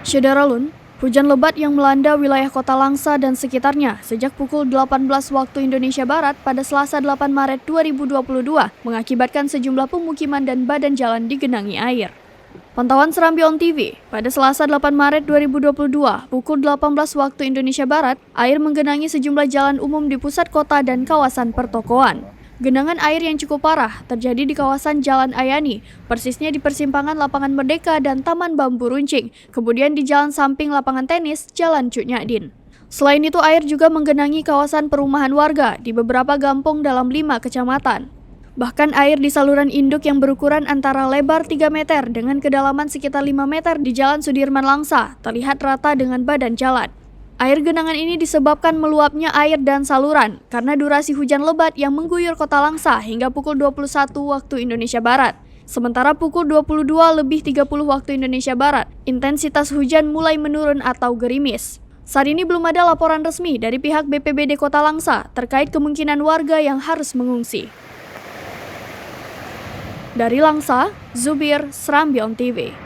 Syederalun, hujan lebat yang melanda wilayah kota Langsa dan sekitarnya sejak pukul 18 waktu Indonesia Barat pada Selasa 8 Maret 2022 mengakibatkan sejumlah pemukiman dan badan jalan digenangi air. Pantauan Serambi On TV, pada Selasa 8 Maret 2022 pukul 18 waktu Indonesia Barat, air menggenangi sejumlah jalan umum di pusat kota dan kawasan pertokoan. Genangan air yang cukup parah terjadi di kawasan Jalan Ayani, persisnya di persimpangan Lapangan Merdeka dan Taman Bambu Runcing, kemudian di jalan samping lapangan tenis Jalan Cut Nyadin. Selain itu, air juga menggenangi kawasan perumahan warga di beberapa kampung dalam 5 kecamatan. Bahkan air di saluran induk yang berukuran antara lebar 3 meter dengan kedalaman sekitar 5 meter di Jalan Sudirman Langsa terlihat rata dengan badan jalan. Air genangan ini disebabkan meluapnya air dan saluran karena durasi hujan lebat yang mengguyur kota Langsa hingga pukul 21 waktu Indonesia Barat. Sementara pukul 22:30 waktu Indonesia Barat, intensitas hujan mulai menurun atau gerimis. Saat ini belum ada laporan resmi dari pihak BPBD Kota Langsa terkait kemungkinan warga yang harus mengungsi. Dari Langsa, Zubir, Serambi On TV.